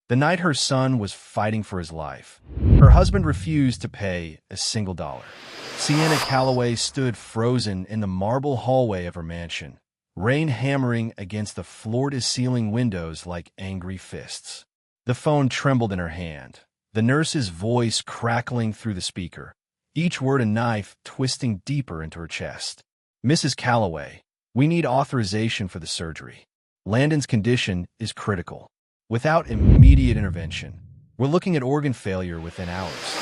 The night her son was fighting for his life. Her husband refused to pay a single dollar. Sienna Calloway stood frozen in the marble hallway of her mansion, rain hammering against the floor-to-ceiling windows like angry fists. The phone trembled in her hand, the nurse's voice crackling through the speaker, each word a knife twisting deeper into her chest. "Mrs. Calloway, we need authorization for the surgery. Landon's condition is critical. Without immediate intervention, we're looking at organ failure within hours."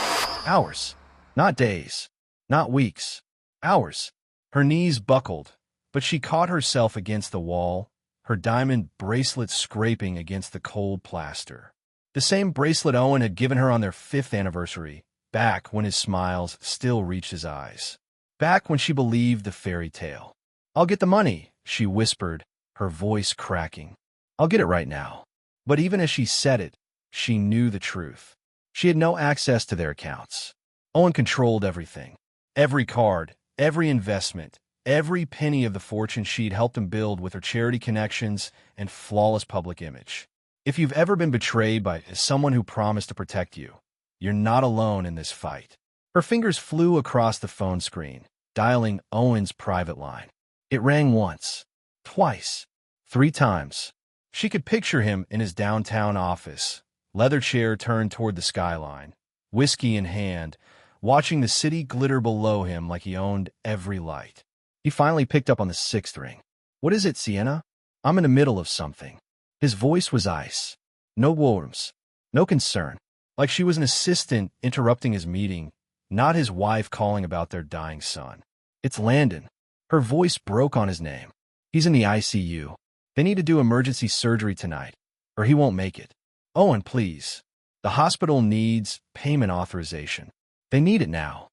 Hours. Not days. Not weeks. Hours. Her knees buckled, but she caught herself against the wall, her diamond bracelet scraping against the cold plaster. The same bracelet Owen had given her on their 5th anniversary, back when his smiles still reached his eyes. Back when she believed the fairy tale. "I'll get the money," she whispered, her voice cracking. "I'll get it right now." But even as she said it, she knew the truth. She had no access to their accounts. Owen controlled everything. Every card, every investment, every penny of the fortune she'd helped him build with her charity connections and flawless public image. If you've ever been betrayed by someone who promised to protect you, you're not alone in this fight. Her fingers flew across the phone screen, dialing Owen's private line. It rang once, twice, 3 times. She could picture him in his downtown office, leather chair turned toward the skyline, whiskey in hand, watching the city glitter below him like he owned every light. He finally picked up on the 6th ring. "What is it, Sienna? I'm in the middle of something." His voice was ice. No words, no concern. Like she was an assistant interrupting his meeting, not his wife calling about their dying son. "It's Landon." Her voice broke on his name. "He's in the ICU. They need to do emergency surgery tonight, or he won't make it. Owen, please. The hospital needs payment authorization. They need it now."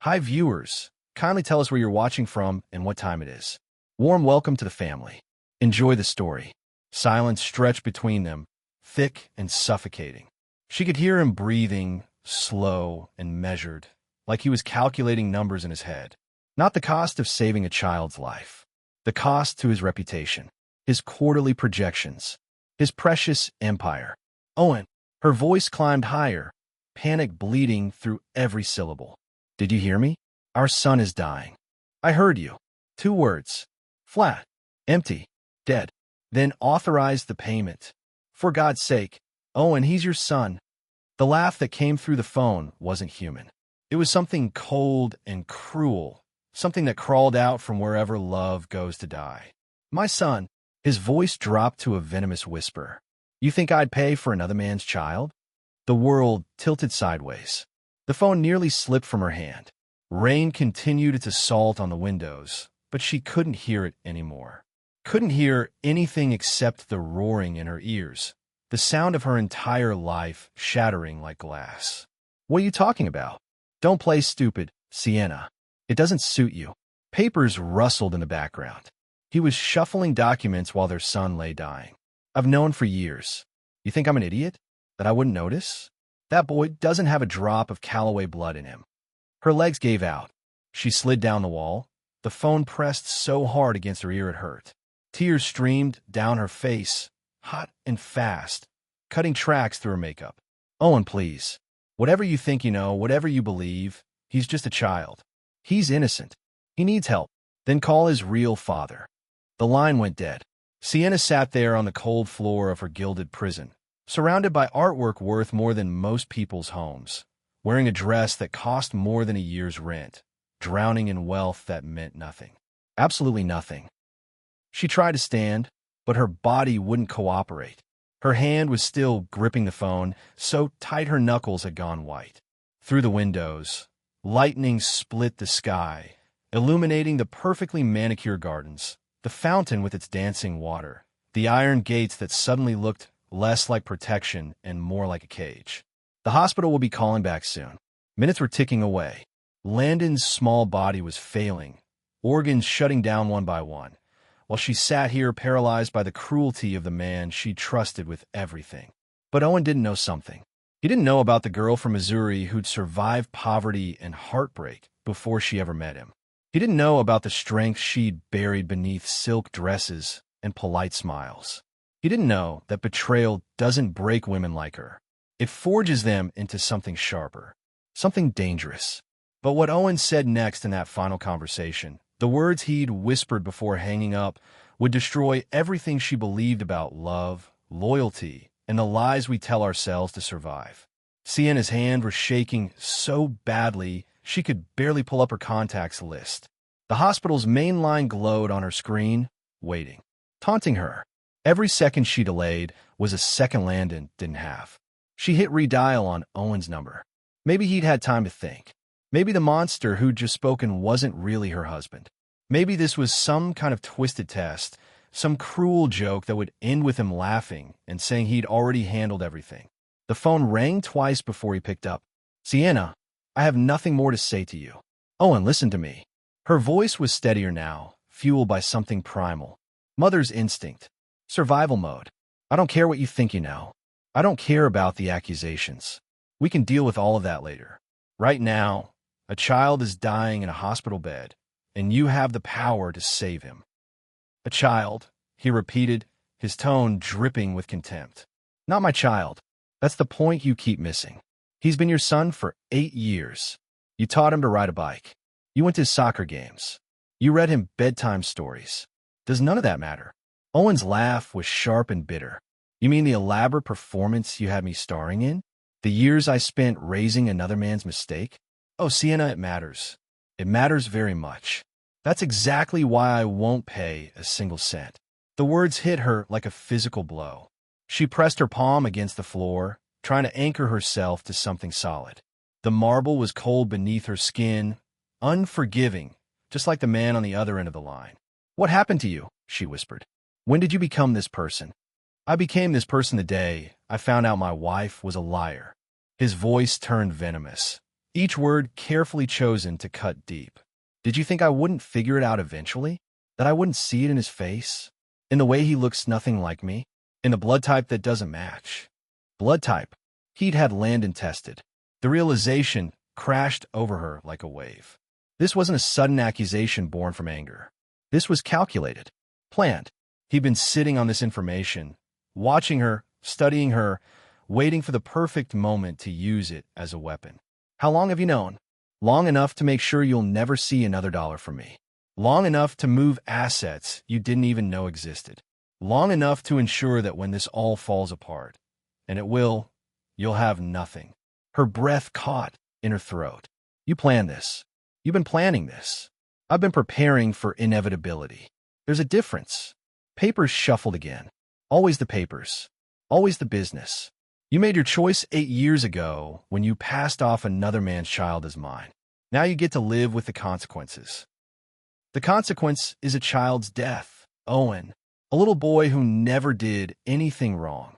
Hi, viewers. Kindly tell us where you're watching from and what time it is. Warm welcome to the family. Enjoy the story. Silence stretched between them, thick and suffocating. She could hear him breathing, slow and measured, like he was calculating numbers in his head. Not the cost of saving a child's life. The cost to his reputation, his quarterly projections, his precious empire. "Owen." Her voice climbed higher, panic bleeding through every syllable. "Did you hear me? Our son is dying. I heard you." 2 words. Flat. Empty. Dead. "Then authorize the payment. For God's sake. Owen, he's your son." The laugh that came through the phone wasn't human. It was something cold and cruel, something that crawled out from wherever love goes to die. "My son." His voice dropped to a venomous whisper. "You think I'd pay for another man's child?" The world tilted sideways. The phone nearly slipped from her hand. Rain continued its assault on the windows, but she couldn't hear it anymore. Couldn't hear anything except the roaring in her ears, the sound of her entire life shattering like glass. "What are you talking about? Don't play stupid, Sienna. It doesn't suit you." Papers rustled in the background. He was shuffling documents while their son lay dying. "I've known for years. You think I'm an idiot? That I wouldn't notice? That boy doesn't have a drop of Calloway blood in him." Her legs gave out. She slid down the wall. The phone pressed so hard against her ear it hurt. Tears streamed down her face, hot and fast, cutting tracks through her makeup. "Owen, please. Whatever you think you know, whatever you believe, he's just a child. He's innocent. He needs help. Then call his real father." The line went dead. Sienna sat there on the cold floor of her gilded prison, surrounded by artwork worth more than most people's homes, wearing a dress that cost more than a year's rent, drowning in wealth that meant nothing. Absolutely nothing. She tried to stand, but her body wouldn't cooperate. Her hand was still gripping the phone, so tight her knuckles had gone white. Through the windows, lightning split the sky, illuminating the perfectly manicured gardens, the fountain with its dancing water, the iron gates that suddenly looked less like protection and more like a cage. The hospital will be calling back soon. Minutes were ticking away. Landon's small body was failing, organs shutting down one by one, while she sat here paralyzed by the cruelty of the man she trusted with everything. But Owen didn't know something. He didn't know about the girl from Missouri who'd survived poverty and heartbreak before she ever met him. He didn't know about the strength she'd buried beneath silk dresses and polite smiles. He didn't know that betrayal doesn't break women like her. It forges them into something sharper, something dangerous. But what Owen said next in that final conversation, the words he'd whispered before hanging up, would destroy everything she believed about love, loyalty, and the lies we tell ourselves to survive. Sienna's hand was shaking so badly she could barely pull up her contacts list. The hospital's main line glowed on her screen, waiting, taunting her. Every second she delayed was a second Landon didn't have. She hit redial on Owen's number. Maybe he'd had time to think. Maybe the monster who'd just spoken wasn't really her husband. Maybe this was some kind of twisted test, some cruel joke that would end with him laughing and saying he'd already handled everything. The phone rang twice before he picked up. "Sienna, I have nothing more to say to you." "Owen, listen to me." Her voice was steadier now, fueled by something primal. Mother's instinct. Survival mode. "I don't care what you think you know. I don't care about the accusations. We can deal with all of that later. Right now, a child is dying in a hospital bed, and you have the power to save him." "A child," he repeated, his tone dripping with contempt. "Not my child. That's the point you keep missing. He's been your son for 8 years. You taught him to ride a bike. You went to his soccer games. You read him bedtime stories. Does none of that matter?" Owen's laugh was sharp and bitter. "You mean the elaborate performance you had me starring in? The years I spent raising another man's mistake? Oh, Sienna, it matters. It matters very much. That's exactly why I won't pay a single cent." The words hit her like a physical blow. She pressed her palm against the floor, trying to anchor herself to something solid. The marble was cold beneath her skin, unforgiving, just like the man on the other end of the line. "What happened to you?" she whispered. "When did you become this person?" "I became this person the day I found out my wife was a liar." His voice turned venomous, each word carefully chosen to cut deep. "Did you think I wouldn't figure it out eventually? That I wouldn't see it in his face? In the way he looks nothing like me? In the blood type that doesn't match?" Blood type. He'd had Landon tested. The realization crashed over her like a wave. This wasn't a sudden accusation born from anger. This was calculated, planned. He'd been sitting on this information, watching her, studying her, waiting for the perfect moment to use it as a weapon. "How long have you known?" "Long enough to make sure you'll never see another dollar from me. Long enough to move assets you didn't even know existed. Long enough to ensure that when this all falls apart, and it will, you'll have nothing." Her breath caught in her throat. "You planned this. You've been planning this. I've been preparing for inevitability. There's a difference." Papers shuffled again. Always the papers. Always the business. "You made your choice 8 years ago when you passed off another man's child as mine. Now you get to live with the consequences." The consequence is a child's death, Owen. A little boy who never did anything wrong.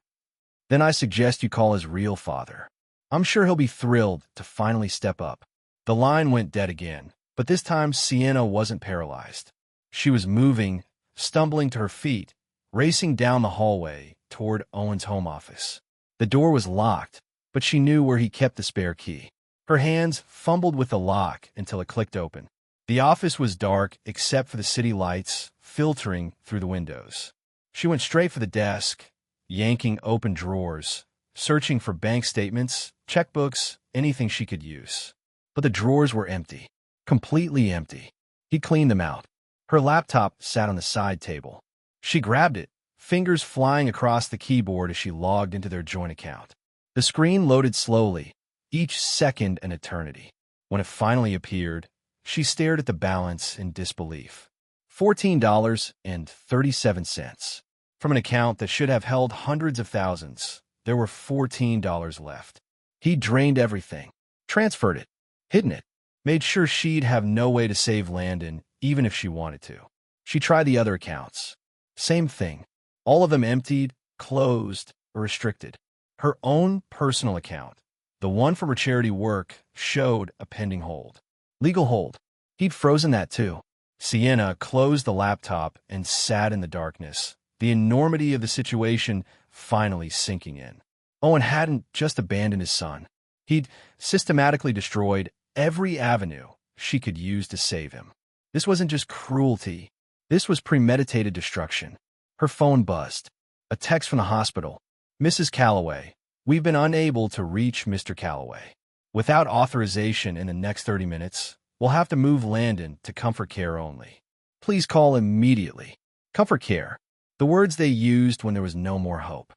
Then I suggest you call his real father. I'm sure he'll be thrilled to finally step up. The line went dead again, but this time Sienna wasn't paralyzed. She was moving, stumbling to her feet, racing down the hallway toward Owen's home office. The door was locked, but she knew where he kept the spare key. Her hands fumbled with the lock until it clicked open. The office was dark except for the city lights filtering through the windows. She went straight for the desk, yanking open drawers, searching for bank statements, checkbooks, anything she could use. But the drawers were empty, completely empty. He cleaned them out. Her laptop sat on the side table. She grabbed it, fingers flying across the keyboard as she logged into their joint account. The screen loaded slowly, each second an eternity. When it finally appeared, she stared at the balance in disbelief. $14.37. From an account that should have held hundreds of thousands, there were $14 left. He drained everything, transferred it, hidden it, made sure she'd have no way to save Landon, even if she wanted to. She tried the other accounts. Same thing. All of them emptied, closed, or restricted. Her own personal account, the one from her charity work, showed a pending hold. Legal hold. He'd frozen that too. Sienna closed the laptop and sat in the darkness, the enormity of the situation finally sinking in. Owen hadn't just abandoned his son. He'd systematically destroyed every avenue she could use to save him. This wasn't just cruelty. This was premeditated destruction. Her phone buzzed. A text from the hospital. Mrs. Calloway, we've been unable to reach Mr. Calloway. Without authorization in the next 30 minutes, we'll have to move Landon to Comfort Care only. Please call immediately. Comfort Care. The words they used when there was no more hope.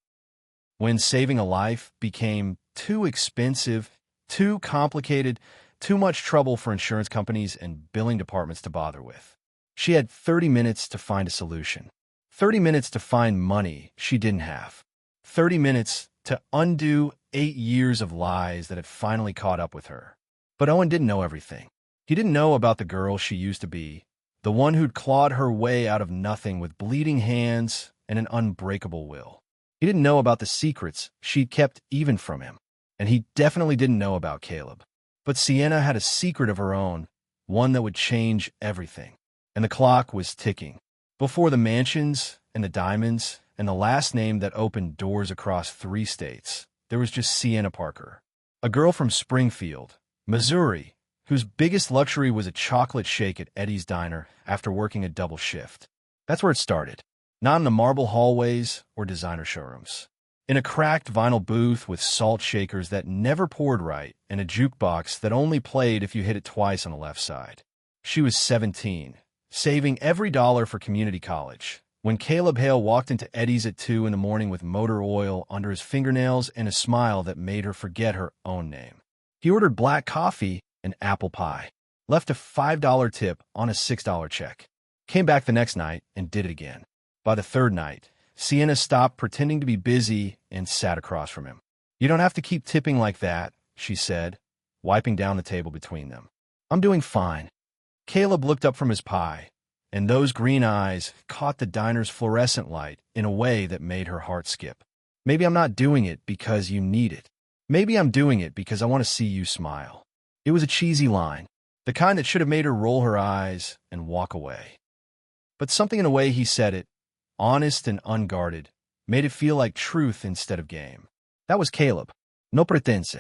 When saving a life became too expensive, too complicated, too much trouble for insurance companies and billing departments to bother with. She had 30 minutes to find a solution. 30 minutes to find money she didn't have. 30 minutes to undo 8 years of lies that had finally caught up with her. But Owen didn't know everything. He didn't know about the girl she used to be, the one who'd clawed her way out of nothing with bleeding hands and an unbreakable will. He didn't know about the secrets she'd kept even from him. And he definitely didn't know about Caleb. But Sienna had a secret of her own, one that would change everything. And the clock was ticking. Before the mansions and the diamonds and the last name that opened doors across 3 states, there was just Sienna Parker, a girl from Springfield, Missouri, whose biggest luxury was a chocolate shake at Eddie's Diner after working a double shift. That's where it started, not in the marble hallways or designer showrooms. In a cracked vinyl booth with salt shakers that never poured right and a jukebox that only played if you hit it twice on the left side. She was 17, saving every dollar for community college, when Caleb Hale walked into Eddie's at 2 in the morning with motor oil under his fingernails and a smile that made her forget her own name. He ordered black coffee and apple pie, left a $5 tip on a $6 check, came back the next night and did it again. By the 3rd night, Sienna stopped pretending to be busy and sat across from him. You don't have to keep tipping like that, she said, wiping down the table between them. I'm doing fine. Caleb looked up from his pie, and those green eyes caught the diner's fluorescent light in a way that made her heart skip. Maybe I'm not doing it because you need it. Maybe I'm doing it because I want to see you smile. It was a cheesy line, the kind that should have made her roll her eyes and walk away. But something in the way he said it, honest and unguarded, made it feel like truth instead of game. That was Caleb. No pretense,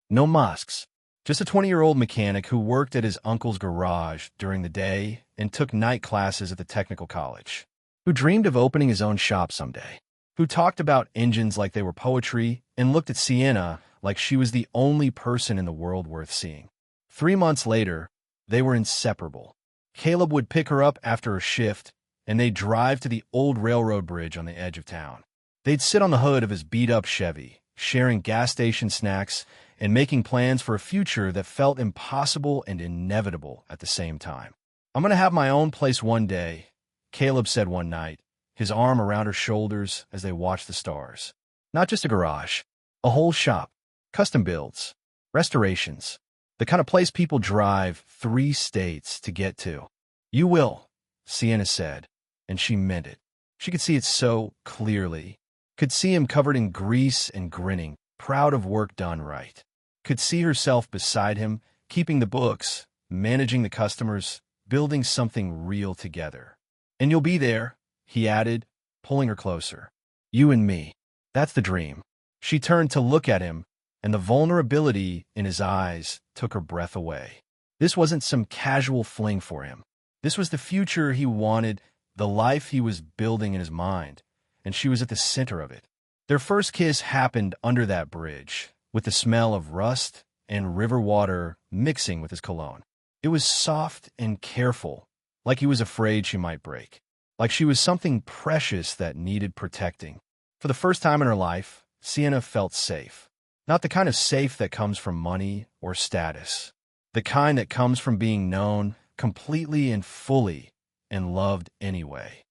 no masks. Just a 20-year-old mechanic who worked at his uncle's garage during the day and took night classes at the technical college, who dreamed of opening his own shop someday, who talked about engines like they were poetry and looked at Sienna like she was the only person in the world worth seeing. 3 months later, they were inseparable. Caleb would pick her up after her shift, and they'd drive to the old railroad bridge on the edge of town. They'd sit on the hood of his beat-up Chevy, sharing gas station snacks and making plans for a future that felt impossible and inevitable at the same time. I'm going to have my own place one day, Caleb said one night, his arm around her shoulders as they watched the stars. Not just a garage, a whole shop, custom builds, restorations, the kind of place people drive 3 states to get to. You will, Sienna said, and she meant it. She could see it so clearly. Could see him covered in grease and grinning, proud of work done right. Could see herself beside him, keeping the books, managing the customers, building something real together. And you'll be there, he added, pulling her closer. You and me. That's the dream. She turned to look at him, and the vulnerability in his eyes took her breath away. This wasn't some casual fling for him. This was the future he wanted, the life he was building in his mind, and she was at the center of it. Their first kiss happened under that bridge, with the smell of rust and river water mixing with his cologne. It was soft and careful, like he was afraid she might break, like she was something precious that needed protecting. For the first time in her life, Sienna felt safe. Not the kind of safe that comes from money or status. The kind that comes from being known completely and fully and loved anyway.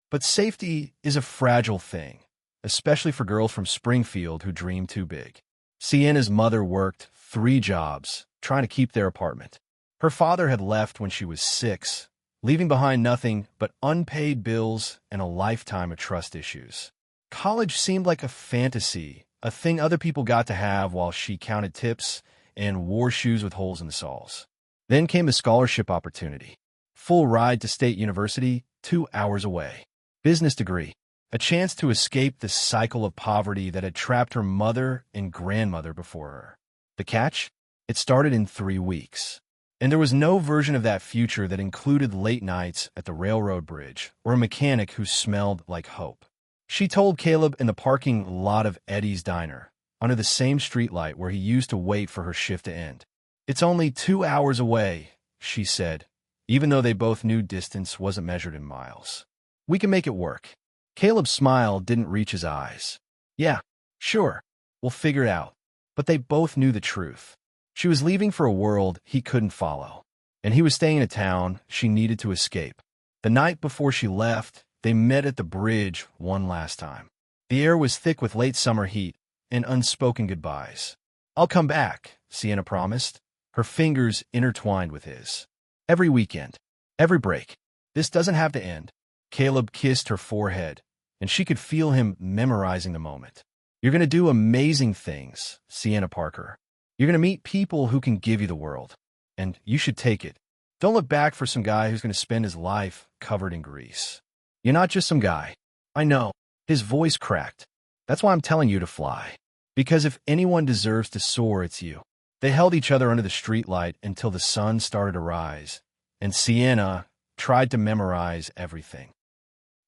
But safety is a fragile thing, especially for girls from Springfield who dream too big. Sienna's mother worked 3 jobs, trying to keep their apartment. Her father had left when she was 6, leaving behind nothing but unpaid bills and a lifetime of trust issues. College seemed like a fantasy, a thing other people got to have while she counted tips and wore shoes with holes in the soles. Then came a scholarship opportunity. Full ride to State University, 2 hours away. Business degree. A chance to escape the cycle of poverty that had trapped her mother and grandmother before her. The catch? It started in 3 weeks. And there was no version of that future that included late nights at the railroad bridge or a mechanic who smelled like hope. She told Caleb in the parking lot of Eddie's diner, under the same streetlight where he used to wait for her shift to end. "It's only 2 hours away," she said, even though they both knew distance wasn't measured in miles. "We can make it work." Caleb's smile didn't reach his eyes. "Yeah, sure, we'll figure it out." But they both knew the truth. She was leaving for a world he couldn't follow, and he was staying in a town she needed to escape. The night before she left, they met at the bridge one last time. The air was thick with late summer heat and unspoken goodbyes. "I'll come back," Sienna promised, her fingers intertwined with his. "Every weekend, every break. This doesn't have to end." Caleb kissed her forehead, and she could feel him memorizing the moment. "You're going to do amazing things, Sienna Parker. You're going to meet people who can give you the world, and you should take it. Don't look back for some guy who's going to spend his life covered in grease. You're not just some guy. I know." His voice cracked. "That's why I'm telling you to fly. Because if anyone deserves to soar, it's you." They held each other under the streetlight until the sun started to rise, and Sienna tried to memorize everything.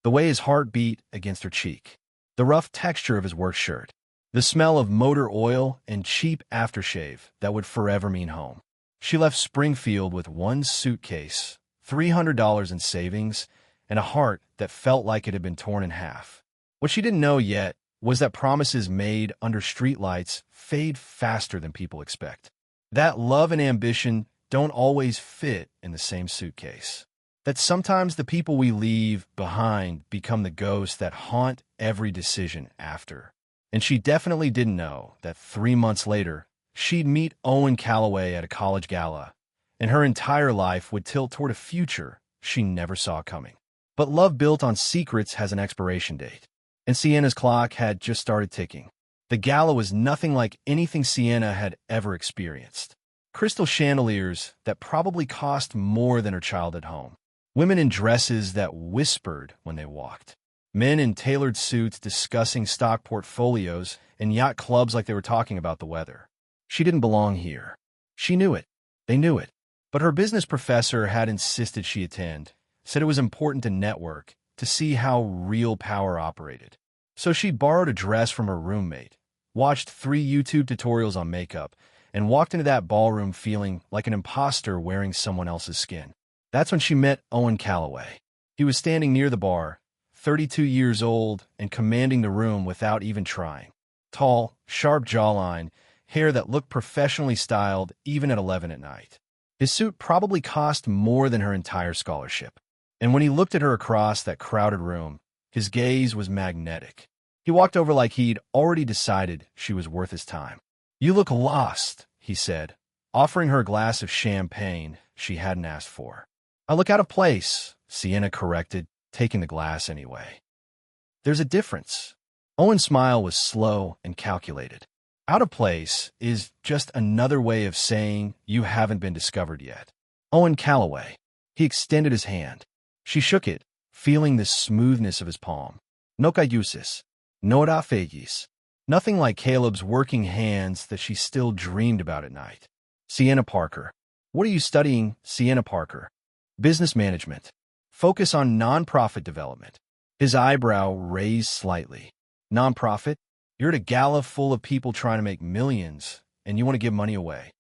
The way his heart beat against her cheek, the rough texture of his work shirt, the smell of motor oil and cheap aftershave that would forever mean home. She left Springfield with one suitcase, $300 in savings, and a heart that felt like it had been torn in half. What she didn't know yet was that promises made under streetlights fade faster than people expect. That love and ambition don't always fit in the same suitcase. That sometimes the people we leave behind become the ghosts that haunt every decision after. And she definitely didn't know that 3 months later, she'd meet Owen Calloway at a college gala, and her entire life would tilt toward a future she never saw coming. But love built on secrets has an expiration date, and Sienna's clock had just started ticking. The gala was nothing like anything Sienna had ever experienced. Crystal chandeliers that probably cost more than her childhood home. Women in dresses that whispered when they walked. Men in tailored suits discussing stock portfolios and yacht clubs like they were talking about the weather. She didn't belong here. She knew it. They knew it. But her business professor had insisted she attend, said it was important to network, to see how real power operated. So she borrowed a dress from her roommate, watched 3 YouTube tutorials on makeup, and walked into that ballroom feeling like an imposter wearing someone else's skin. That's when she met Owen Calloway. He was standing near the bar, 32 years old and commanding the room without even trying. Tall, sharp jawline, hair that looked professionally styled even at 11 at night. His suit probably cost more than her entire scholarship. And when he looked at her across that crowded room, his gaze was magnetic. He walked over like he'd already decided she was worth his time. "You look lost," he said, offering her a glass of champagne she hadn't asked for. "I look out of place," Sienna corrected, taking the glass anyway. "There's a difference." Owen's smile was slow and calculated. "Out of place is just another way of saying you haven't been discovered yet." Owen Calloway. He extended his hand. She shook it, feeling the smoothness of his palm. "No cayuses. No rafegis." Nothing like Caleb's working hands that she still dreamed about at night. "Sienna Parker." "What are you studying, Sienna Parker?" "Business management. Focus on nonprofit development." His eyebrow raised slightly. "Nonprofit? You're at a gala full of people trying to make millions, and you want to give money away."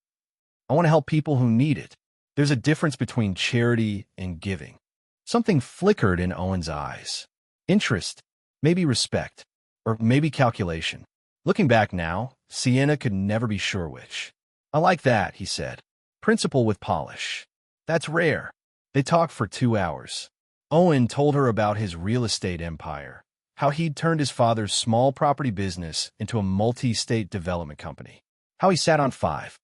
"I want to help people who need it." There's a difference between charity and giving. Something flickered in Owen's eyes. Interest, maybe respect, or maybe calculation. Looking back now, Sienna could never be sure which. "I like that," he said. "Principle with polish. That's rare." They talked for 2 hours. Owen told her about his real estate empire, how he'd turned his father's small property business into a multi-state development company, how he sat on 5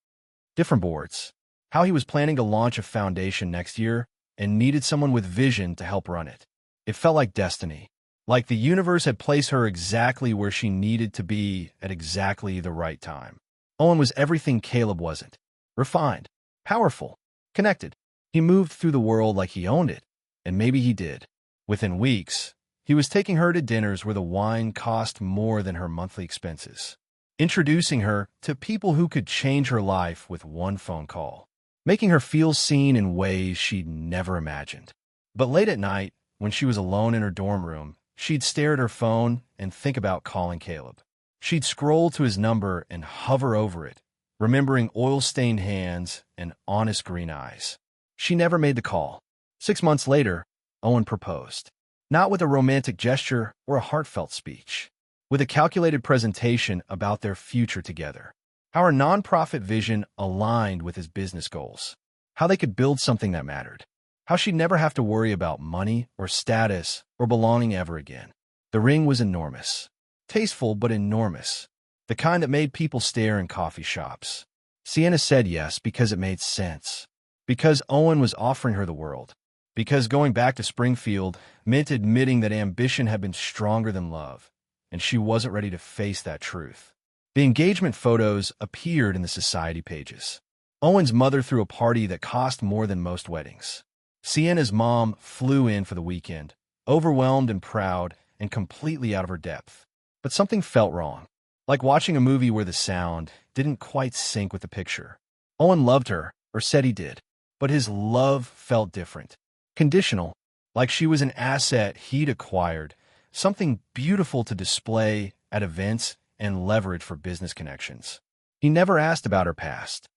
different boards, how he was planning to launch a foundation next year and needed someone with vision to help run it. It felt like destiny, like the universe had placed her exactly where she needed to be at exactly the right time. Owen was everything Caleb wasn't. Refined, powerful, connected. He moved through the world like he owned it, and maybe he did. Within weeks, he was taking her to dinners where the wine cost more than her monthly expenses, introducing her to people who could change her life with one phone call, making her feel seen in ways she'd never imagined. But late at night, when she was alone in her dorm room, She'd stare at her phone and think about calling Caleb. She'd scroll to his number and hover over it, remembering oil-stained hands and honest green eyes. She never made the call. 6 months later, Owen proposed. Not with a romantic gesture or a heartfelt speech, with a calculated presentation about their future together. How her nonprofit vision aligned with his business goals. How they could build something that mattered. How she'd never have to worry about money or status or belonging ever again. The ring was enormous. Tasteful, but enormous. The kind that made people stare in coffee shops. Sienna said yes because it made sense. Because Owen was offering her the world. Because going back to Springfield meant admitting that ambition had been stronger than love, and she wasn't ready to face that truth. The engagement photos appeared in the society pages. Owen's mother threw a party that cost more than most weddings. Sienna's mom flew in for the weekend, overwhelmed and proud and completely out of her depth. But something felt wrong, like watching a movie where the sound didn't quite sync with the picture. Owen loved her, or said he did, but his love felt different. Conditional, like she was an asset he'd acquired, something beautiful to display at events and leverage for business connections. He never asked about her past.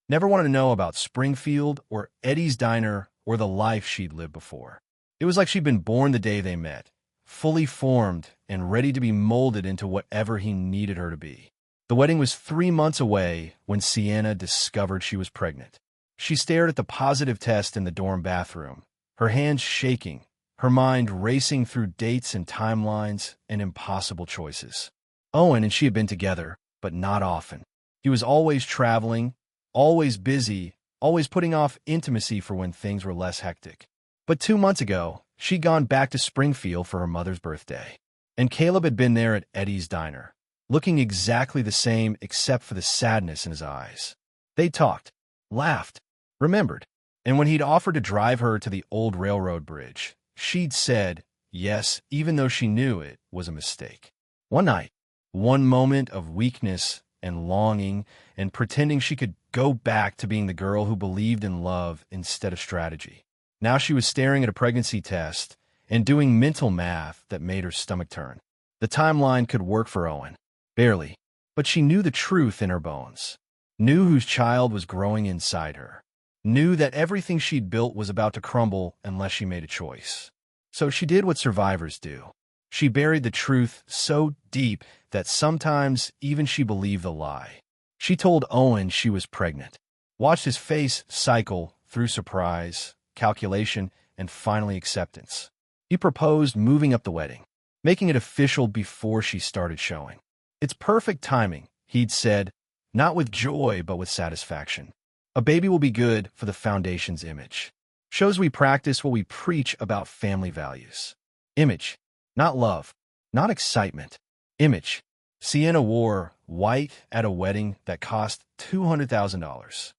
Never wanted to know about Springfield or Eddie's Diner or the life she'd lived before. It was like she'd been born the day they met, fully formed and ready to be molded into whatever he needed her to be. The wedding was 3 months away when Sienna discovered she was pregnant. She stared at the positive test in the dorm bathroom, her hands shaking, her mind racing through dates and timelines and impossible choices. Owen and she had been together, but not often. He was always traveling, always busy, always putting off intimacy for when things were less hectic. But 2 months ago, she'd gone back to Springfield for her mother's birthday. And Caleb had been there at Eddie's Diner, looking exactly the same except for the sadness in his eyes. They talked, laughed, remembered. And when he'd offered to drive her to the old railroad bridge, she'd said yes, even though she knew it was a mistake. One night, one moment of weakness and longing and pretending she could go back to being the girl who believed in love instead of strategy. Now she was staring at a pregnancy test and doing mental math that made her stomach turn. The timeline could work for Owen. Barely. But she knew the truth in her bones. Knew whose child was growing inside her. Knew that everything she'd built was about to crumble unless she made a choice. So she did what survivors do. She buried the truth so deep that sometimes even she believed the lie. She told Owen she was pregnant. Watched his face cycle through surprise, calculation, and finally acceptance. He proposed moving up the wedding, making it official before she started showing. It's perfect timing, he'd said, not with joy but with satisfaction. A baby will be good for the foundation's image. Shows we practice what we preach about family values. Image, not love, not excitement. Image. Sienna wore white at a wedding that cost $200,000.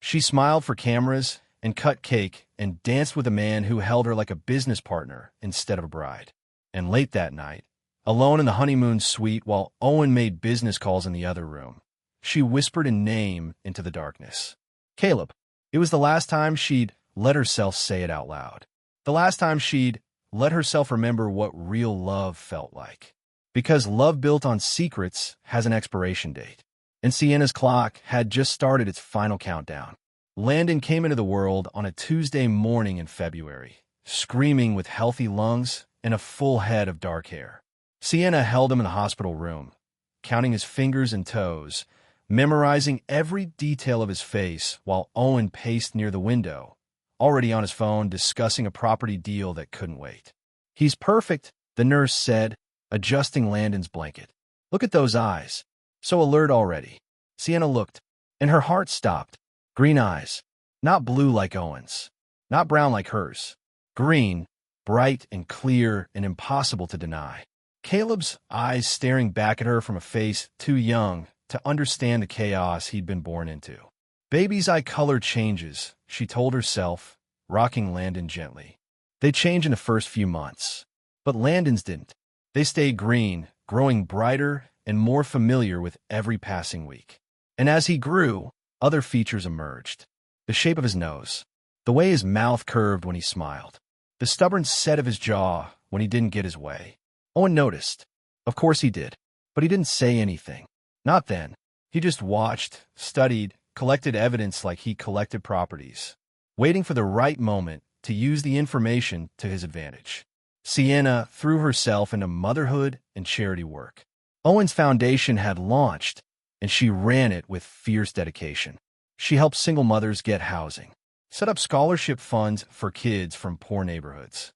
She smiled for cameras and cut cake and danced with a man who held her like a business partner instead of a bride. And late that night, alone in the honeymoon suite while Owen made business calls in the other room, she whispered a name into the darkness. Caleb. It was the last time she'd let herself say it out loud. The last time she'd let herself remember what real love felt like. Because love built on secrets has an expiration date. And Sienna's clock had just started its final countdown. Landon came into the world on a Tuesday morning in February, screaming with healthy lungs and a full head of dark hair. Sienna held him in the hospital room, counting his fingers and toes, memorizing every detail of his face while Owen paced near the window, already on his phone discussing a property deal that couldn't wait. He's perfect, the nurse said, adjusting Landon's blanket. Look at those eyes. So alert already. Sienna looked, and her heart stopped. Green eyes. Not blue like Owen's. Not brown like hers. Green, bright and clear and impossible to deny. Caleb's eyes staring back at her from a face too young to understand the chaos he'd been born into. Baby's eye color changes, she told herself, rocking Landon gently. They change in the first few months. But Landon's didn't. They stayed green, growing brighter and more familiar with every passing week. And as he grew, other features emerged. The shape of his nose, the way his mouth curved when he smiled, the stubborn set of his jaw when he didn't get his way. Owen noticed. Of course he did. But he didn't say anything. Not then. He just watched, studied, collected evidence like he collected properties, waiting for the right moment to use the information to his advantage. Sienna threw herself into motherhood and charity work. Owen's foundation had launched, and she ran it with fierce dedication. She helped single mothers get housing, set up scholarship funds for kids from poor neighborhoods,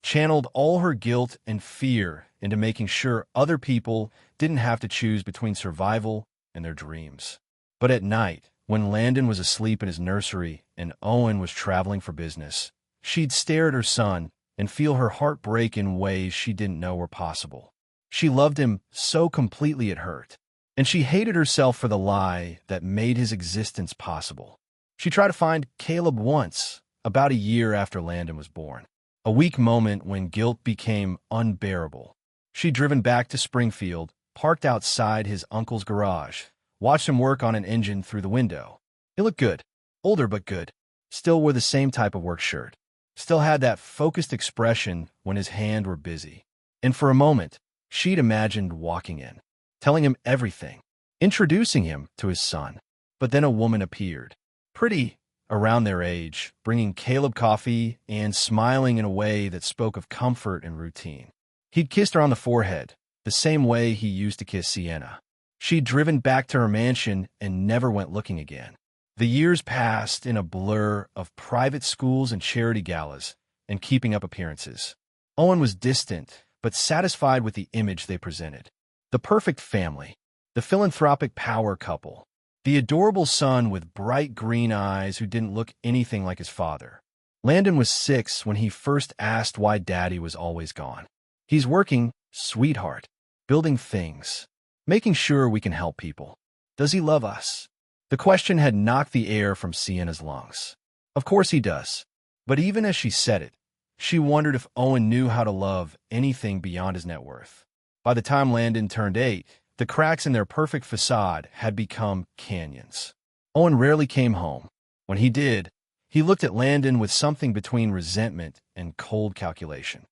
channeled all her guilt and fear into making sure other people didn't have to choose between survival and their dreams. But at night, when Landon was asleep in his nursery and Owen was traveling for business, she'd stare at her son and feel her heart break in ways she didn't know were possible. She loved him so completely it hurt, and she hated herself for the lie that made his existence possible. She tried to find Caleb once, about a year after Landon was born, a weak moment when guilt became unbearable. She'd driven back to Springfield, parked outside his uncle's garage, watched him work on an engine through the window. He looked good, older but good, still wore the same type of work shirt, still had that focused expression when his hands were busy. And for a moment, she'd imagined walking in, telling him everything, introducing him to his son. But then a woman appeared, pretty, around their age, bringing Caleb coffee and smiling in a way that spoke of comfort and routine. He'd kissed her on the forehead, the same way he used to kiss Sienna. She'd driven back to her mansion and never went looking again. The years passed in a blur of private schools and charity galas and keeping up appearances. Owen was distant, but satisfied with the image they presented. The perfect family, the philanthropic power couple, the adorable son with bright green eyes who didn't look anything like his father. Landon was 6 when he first asked why Daddy was always gone. He's working, sweetheart, building things, making sure we can help people. Does he love us? The question had knocked the air from Sienna's lungs. Of course he does. But even as she said it, she wondered if Owen knew how to love anything beyond his net worth. By the time Landon turned 8, the cracks in their perfect facade had become canyons. Owen rarely came home. When he did, he looked at Landon with something between resentment and cold calculation.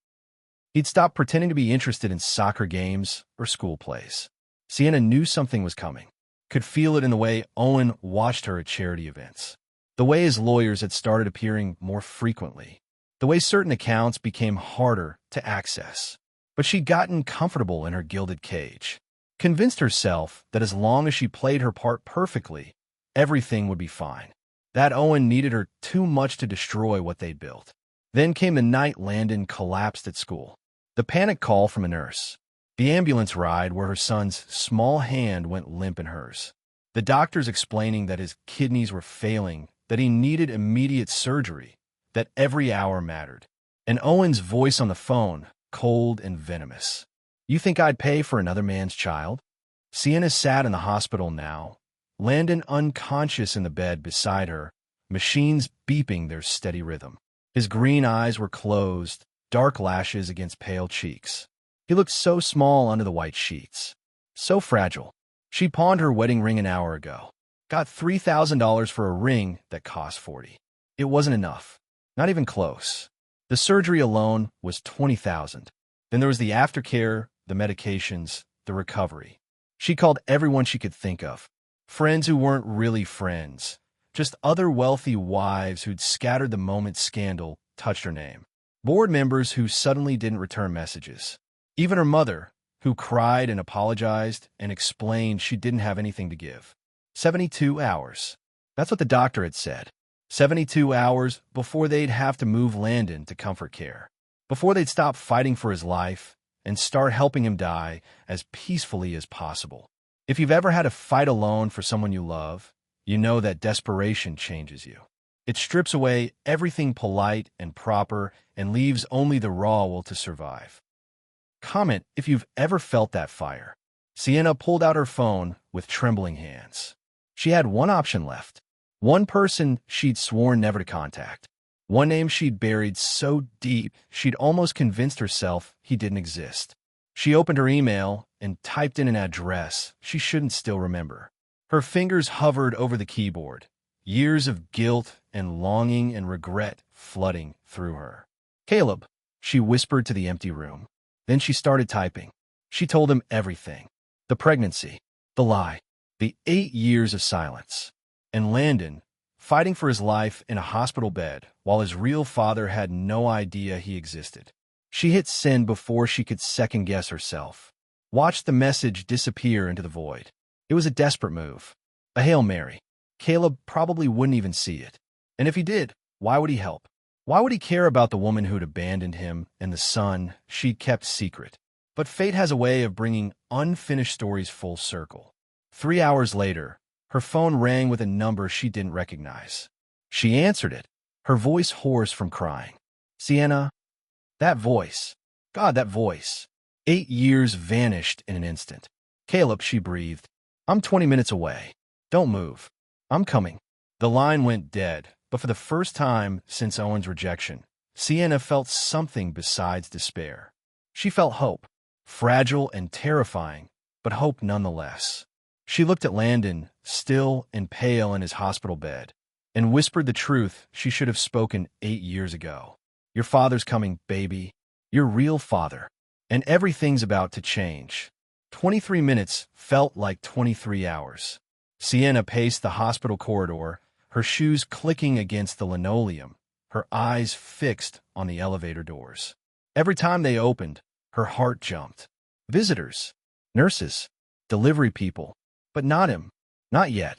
He'd stopped pretending to be interested in soccer games or school plays. Sienna knew something was coming, could feel it in the way Owen watched her at charity events, the way his lawyers had started appearing more frequently, the way certain accounts became harder to access. But she'd gotten comfortable in her gilded cage, convinced herself that as long as she played her part perfectly, everything would be fine. That Owen needed her too much to destroy what they'd built. Then came the night Landon collapsed at school. The panic call from a nurse. The ambulance ride where her son's small hand went limp in hers. The doctors explaining that his kidneys were failing, that he needed immediate surgery, that every hour mattered. And Owen's voice on the phone, cold and venomous. You think I'd pay for another man's child? Sienna sat in the hospital now, Landon unconscious in the bed beside her, machines beeping their steady rhythm. His green eyes were closed, dark lashes against pale cheeks. He looked so small under the white sheets, so fragile. She pawned her wedding ring an hour ago, got $3,000 for a ring that cost $40. It wasn't enough, not even close. The surgery alone was $20,000. Then there was the aftercare, the medications, the recovery. She called everyone she could think of, friends who weren't really friends, just other wealthy wives who'd scattered the moment scandal touched her name, board members who suddenly didn't return messages, even her mother, who cried and apologized and explained she didn't have anything to give. 72 hours. That's what the doctor had said. 72 hours before they'd have to move Landon to comfort care, before they'd stop fighting for his life and start helping him die as peacefully as possible. If you've ever had to fight alone for someone you love, you know that desperation changes you. It strips away everything polite and proper and leaves only the raw will to survive. Comment if you've ever felt that fire. Sienna pulled out her phone with trembling hands. She had one option left. One person she'd sworn never to contact. One name she'd buried so deep she'd almost convinced herself he didn't exist. She opened her email and typed in an address she shouldn't still remember. Her fingers hovered over the keyboard, years of guilt and longing and regret flooding through her. Caleb, she whispered to the empty room. Then she started typing. She told him everything. The pregnancy, the lie, the 8 years of silence. And Landon, fighting for his life in a hospital bed while his real father had no idea he existed. She hit send before she could second-guess herself. Watched the message disappear into the void. It was a desperate move. A Hail Mary. Caleb probably wouldn't even see it. And if he did, why would he help? Why would he care about the woman who'd abandoned him and the son she'd kept secret? But fate has a way of bringing unfinished stories full circle. 3 hours later, her phone rang with a number she didn't recognize. She answered it, her voice hoarse from crying. Sienna? That voice. God, that voice. 8 years vanished in an instant. Caleb, she breathed. I'm 20 minutes away. Don't move. I'm coming. The line went dead, but for the first time since Owen's rejection, Sienna felt something besides despair. She felt hope. Fragile and terrifying, but hope nonetheless. She looked at Landon, still and pale in his hospital bed, and whispered the truth she should have spoken 8 years ago. Your father's coming, baby. Your real father. And everything's about to change. 23 minutes felt like 23 hours. Sienna paced the hospital corridor, her shoes clicking against the linoleum, her eyes fixed on the elevator doors. Every time they opened, her heart jumped. Visitors, nurses, delivery people, but not him, not yet.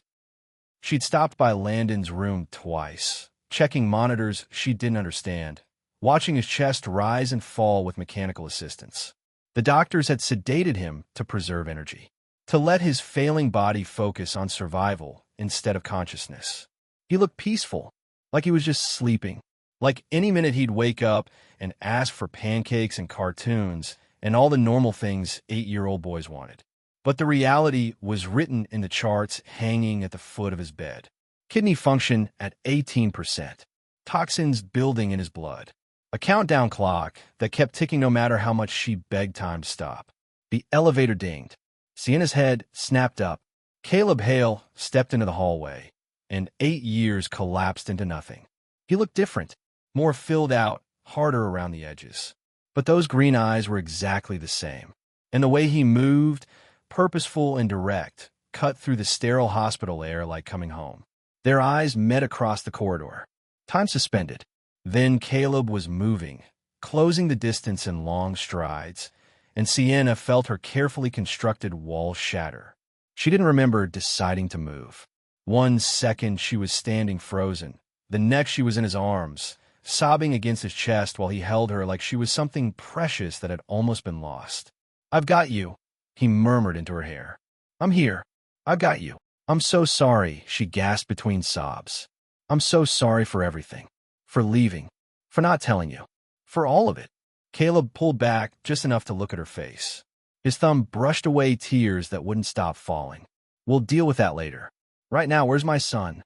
She'd stopped by Landon's room twice, checking monitors she didn't understand, watching his chest rise and fall with mechanical assistance. The doctors had sedated him to preserve energy, to let his failing body focus on survival instead of consciousness. He looked peaceful, like he was just sleeping, like any minute he'd wake up and ask for pancakes and cartoons and all the normal things 8-year-old boys wanted. But the reality was written in the charts hanging at the foot of his bed. Kidney function at 18%. Toxins building in his blood. A countdown clock that kept ticking no matter how much she begged time to stop. The elevator dinged. Sienna's head snapped up. Caleb Hale stepped into the hallway, and 8 years collapsed into nothing. He looked different, more filled out, harder around the edges. But those green eyes were exactly the same. And the way he moved, purposeful and direct, cut through the sterile hospital air like coming home. Their eyes met across the corridor. Time suspended. Then Caleb was moving, closing the distance in long strides, and Sienna felt her carefully constructed walls shatter. She didn't remember deciding to move. 1 second she was standing frozen. The next she was in his arms, sobbing against his chest while he held her like she was something precious that had almost been lost. I've got you, he murmured into her hair. I'm here. I've got you. I'm so sorry, she gasped between sobs. I'm so sorry for everything. For leaving. For not telling you. For all of it. Caleb pulled back just enough to look at her face. His thumb brushed away tears that wouldn't stop falling. We'll deal with that later. Right now, where's my son?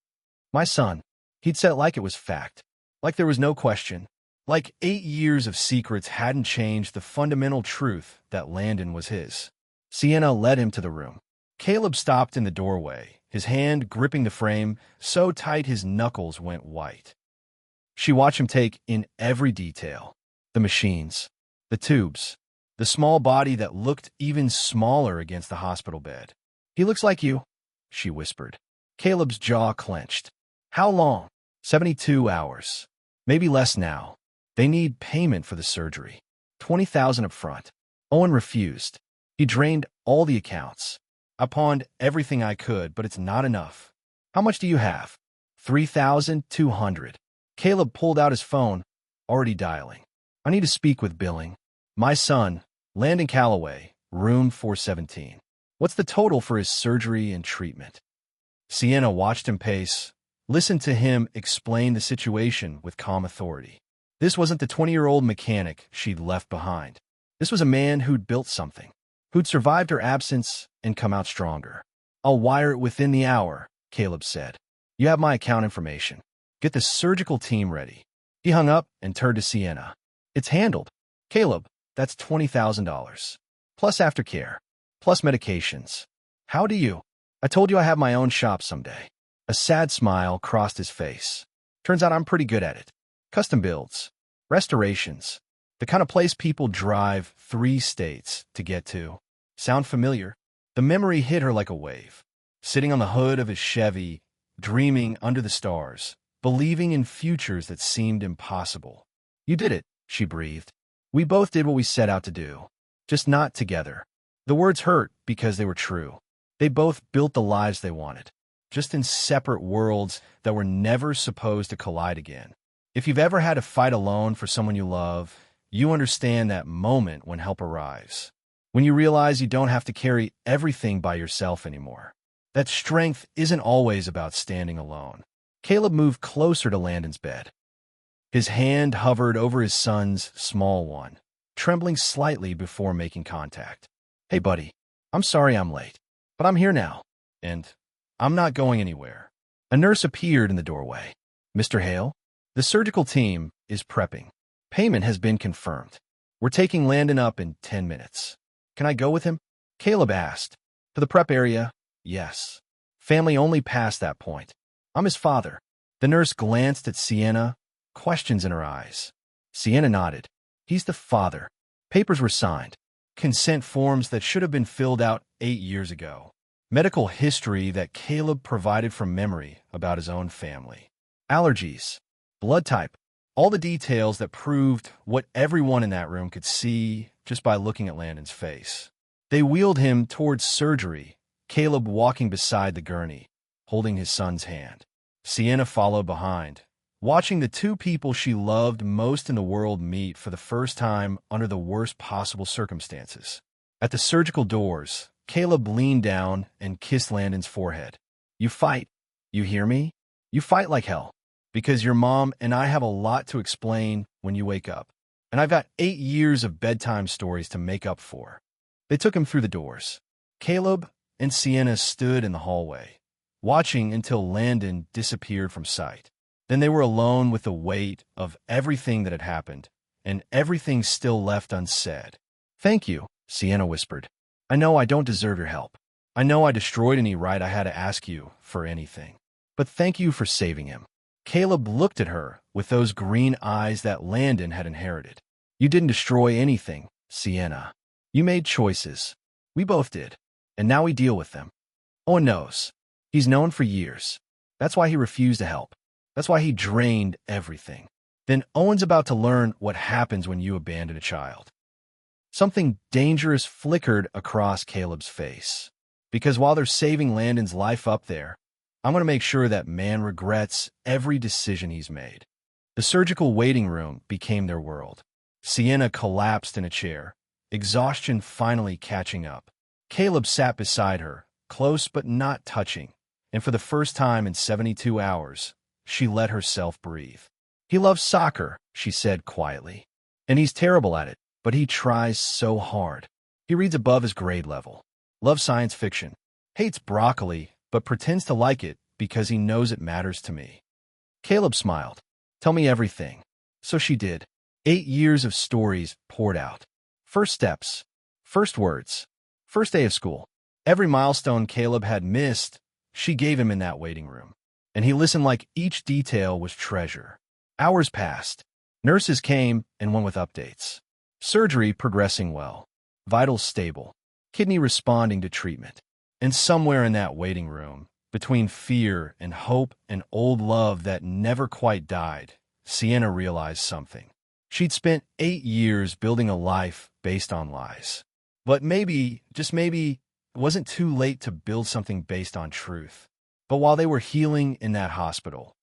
My son. He'd said it like it was fact. Like there was no question. Like 8 years of secrets hadn't changed the fundamental truth that Landon was his. Sienna led him to the room. Caleb stopped in the doorway, his hand gripping the frame so tight his knuckles went white. She watched him take in every detail. The machines, the tubes, the small body that looked even smaller against the hospital bed. He looks like you, she whispered. Caleb's jaw clenched. How long? 72 hours. Maybe less now. They need payment for the surgery. $20,000 up front. Owen refused. He drained all the accounts. I pawned everything I could, but it's not enough. How much do you have? 3,200. Caleb pulled out his phone, already dialing. I need to speak with billing. My son, Landon Calloway, room 417. What's the total for his surgery and treatment? Sienna watched him pace, listened to him explain the situation with calm authority. This wasn't the 20-year-old mechanic she'd left behind. This was a man who'd built something, who'd survived her absence and come out stronger. I'll wire it within the hour, Caleb said. You have my account information. Get the surgical team ready. He hung up and turned to Sienna. It's handled. Caleb, that's $20,000. Plus aftercare. Plus medications. How do you? I told you I have my own shop someday. A sad smile crossed his face. Turns out I'm pretty good at it. Custom builds. Restorations. The kind of place people drive 3 states to get to. Sound familiar? The memory hit her like a wave. Sitting on the hood of his Chevy, dreaming under the stars, believing in futures that seemed impossible. You did it, she breathed. We both did what we set out to do. Just not together. The words hurt because they were true. They both built the lives they wanted, just in separate worlds that were never supposed to collide again. If you've ever had to fight alone for someone you love, you understand that moment when help arrives. When you realize you don't have to carry everything by yourself anymore. That strength isn't always about standing alone. Caleb moved closer to Landon's bed. His hand hovered over his son's small one, trembling slightly before making contact. Hey, buddy, I'm sorry I'm late, but I'm here now, and I'm not going anywhere. A nurse appeared in the doorway. Mr. Hale, the surgical team is prepping. Payment has been confirmed. We're taking Landon up in 10 minutes. Can I go with him? Caleb asked. To the prep area? Yes. Family only past that point. I'm his father. The nurse glanced at Sienna, questions in her eyes. Sienna nodded. He's the father. Papers were signed. Consent forms that should have been filled out 8 years ago. Medical history that Caleb provided from memory about his own family. Allergies. Blood type. All the details that proved what everyone in that room could see just by looking at Landon's face. They wheeled him towards surgery, Caleb walking beside the gurney, holding his son's hand. Sienna followed behind, watching the 2 people she loved most in the world meet for the first time under the worst possible circumstances. At the surgical doors, Caleb leaned down and kissed Landon's forehead. You fight. You hear me? You fight like hell. Because your mom and I have a lot to explain when you wake up. And I've got 8 years of bedtime stories to make up for. They took him through the doors. Caleb and Sienna stood in the hallway, watching until Landon disappeared from sight. Then they were alone with the weight of everything that had happened, and everything still left unsaid. Thank you, Sienna whispered. I know I don't deserve your help. I know I destroyed any right I had to ask you for anything. But thank you for saving him. Caleb looked at her with those green eyes that Landon had inherited. You didn't destroy anything, Sienna. You made choices. We both did. And now we deal with them. Owen knows. He's known for years. That's why he refused to help. That's why he drained everything. Then Owen's about to learn what happens when you abandon a child. Something dangerous flickered across Caleb's face. Because while they're saving Landon's life up there, I'm going to make sure that man regrets every decision he's made. The surgical waiting room became their world. Sienna collapsed in a chair, exhaustion finally catching up. Caleb sat beside her, close but not touching, and for the first time in 72 hours, she let herself breathe. He loves soccer, she said quietly. And he's terrible at it, but he tries so hard. He reads above his grade level. Loves science fiction. Hates broccoli, but pretends to like it because he knows it matters to me. Caleb smiled. Tell me everything. So she did. 8 years of stories poured out. First steps. First words. First day of school. Every milestone Caleb had missed, she gave him in that waiting room. And he listened like each detail was treasure. Hours passed. Nurses came and went with updates. Surgery progressing well. Vitals stable. Kidney responding to treatment. And somewhere in that waiting room, between fear and hope and old love that never quite died, Sienna realized something. She'd spent 8 years building a life based on lies. But maybe, just maybe, it wasn't too late to build something based on truth. But while they were healing in that hospital,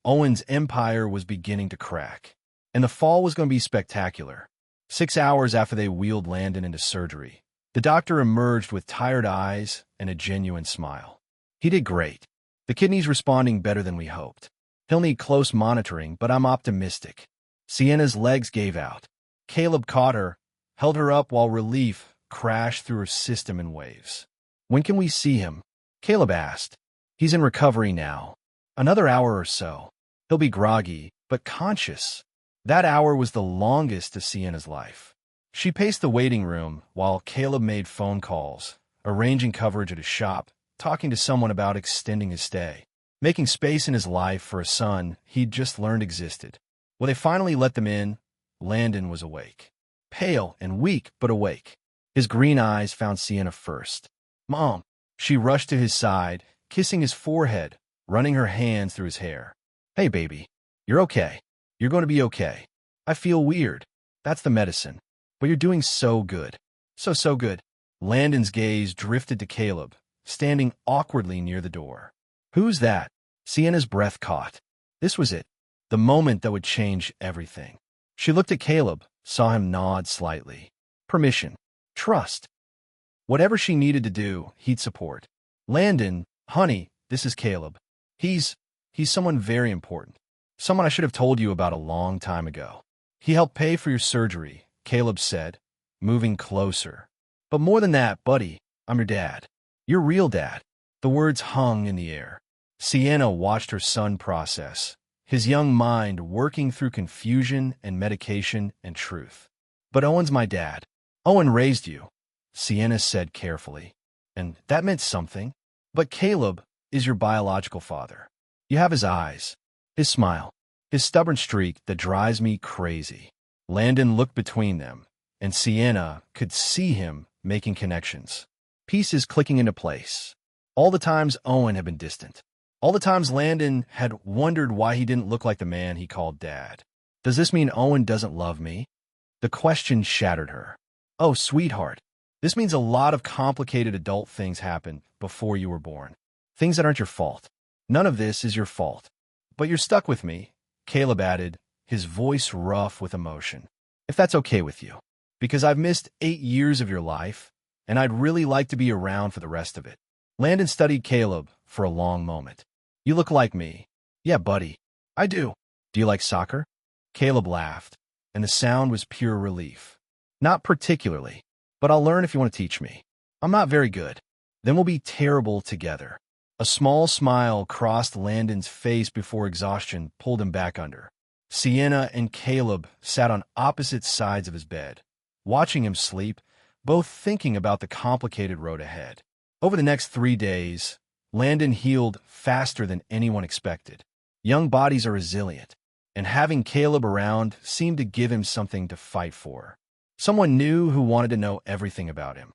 Owen's empire was beginning to crack. And the fall was going to be spectacular. 6 hours after they wheeled Landon into surgery, the doctor emerged with tired eyes and a genuine smile. He did great. The kidney's responding better than we hoped. He'll need close monitoring, but I'm optimistic. Sienna's legs gave out. Caleb caught her, held her up while relief crashed through her system in waves. When can we see him? Caleb asked. He's in recovery now. Another hour or so. He'll be groggy, but conscious. That hour was the longest of Sienna's life. She paced the waiting room while Caleb made phone calls, arranging coverage at his shop, talking to someone about extending his stay, making space in his life for a son he'd just learned existed. When they finally let them in, Landon was awake. Pale and weak, but awake. His green eyes found Sienna first. "Mom." She rushed to his side, kissing his forehead, running her hands through his hair. "Hey, baby. You're okay. You're going to be okay. I feel weird. That's the medicine. But you're doing so good. So good." Landon's gaze drifted to Caleb, standing awkwardly near the door. "Who's that?" Sienna's breath caught. This was it. The moment that would change everything. She looked at Caleb, saw him nod slightly. Permission. Trust. Whatever she needed to do, he'd support. "Landon, honey, this is Caleb. He's someone very important. Someone I should have told you about a long time ago. He helped pay for your surgery," Caleb said, moving closer. "But more than that, buddy, I'm your dad. Your real dad." The words hung in the air. Sienna watched her son process, his young mind working through confusion and medication and truth. "But Owen's my dad. Owen raised you," Sienna said carefully. "And that meant something. But Caleb is your biological father. You have his eyes, his smile, his stubborn streak that drives me crazy." Landon looked between them, and Sienna could see him making connections, pieces clicking into place. All the times Owen had been distant. All the times Landon had wondered why he didn't look like the man he called dad. Does this mean Owen doesn't love me? The question shattered her. "Oh, sweetheart, this means a lot of complicated adult things happened before you were born. Things that aren't your fault. None of this is your fault. But you're stuck with me," Caleb added, his voice rough with emotion. "If that's okay with you. Because I've missed 8 years of your life, and I'd really like to be around for the rest of it." Landon studied Caleb for a long moment. "You look like me." "Yeah, buddy. I do." "Do you like soccer?" Caleb laughed, and the sound was pure relief. "Not particularly, but I'll learn if you want to teach me. I'm not very good. Then we'll be terrible together." A small smile crossed Landon's face before exhaustion pulled him back under. Sienna and Caleb sat on opposite sides of his bed, watching him sleep, both thinking about the complicated road ahead. Over the next 3 days, Landon healed faster than anyone expected. Young bodies are resilient, and having Caleb around seemed to give him something to fight for. Someone new who wanted to know everything about him,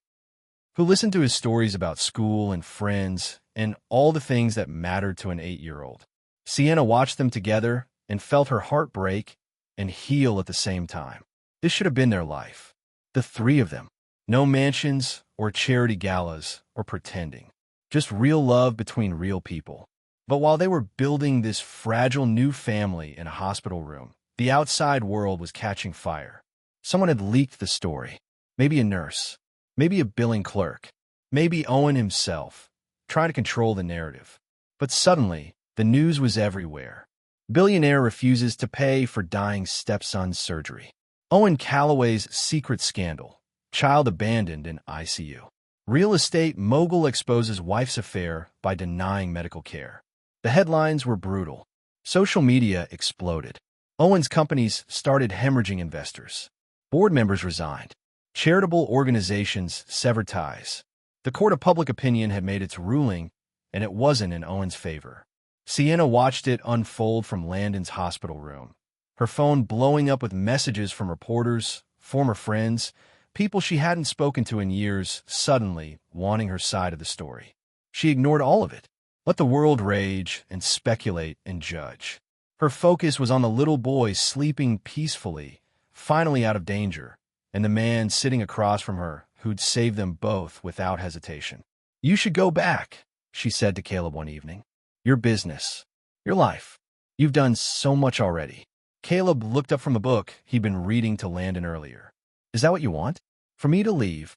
who listened to his stories about school and friends and all the things that mattered to an 8-year-old. Sienna watched them together and felt her heart break and heal at the same time. This should have been their life. The 3 of them. No mansions or charity galas or pretending. Just real love between real people. But while they were building this fragile new family in a hospital room, the outside world was catching fire. Someone had leaked the story. Maybe a nurse. Maybe a billing clerk. Maybe Owen himself, trying to control the narrative. But suddenly, the news was everywhere. Billionaire refuses to pay for dying stepson's surgery. Owen Calloway's secret scandal. Child abandoned in ICU. Real estate mogul exposes wife's affair by denying medical care. The headlines were brutal. Social media exploded. Owen's companies started hemorrhaging investors. Board members resigned. Charitable organizations severed ties. The court of public opinion had made its ruling, and it wasn't in Owen's favor. Sienna watched it unfold from Landon's hospital room, her phone blowing up with messages from reporters, former friends, people she hadn't spoken to in years, suddenly wanting her side of the story. She ignored all of it, let the world rage and speculate and judge. Her focus was on the little boy sleeping peacefully, finally out of danger, and the man sitting across from her who'd saved them both without hesitation. "You should go back," she said to Caleb one evening. "Your business, your life. You've done so much already." Caleb looked up from the book he'd been reading to Landon earlier. "Is that what you want? For me to leave?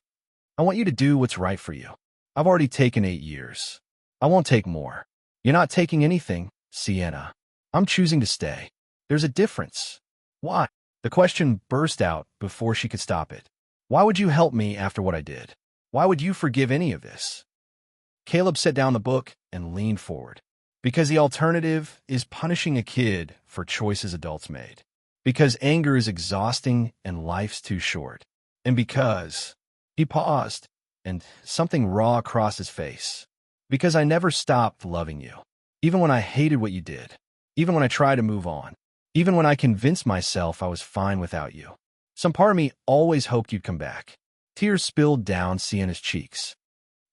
I want you to do what's right for you. I've already taken 8 years. I won't take more." "You're not taking anything, Sienna. I'm choosing to stay. There's a difference." "Why?" The question burst out before she could stop it. "Why would you help me after what I did? Why would you forgive any of this?" Caleb set down the book and leaned forward. "Because the alternative is punishing a kid for choices adults made. Because anger is exhausting and life's too short. And because..." He paused, and something raw crossed his face. "Because I never stopped loving you. Even when I hated what you did. Even when I tried to move on. Even when I convinced myself I was fine without you. Some part of me always hoped you'd come back. Tears spilled down Sienna's cheeks.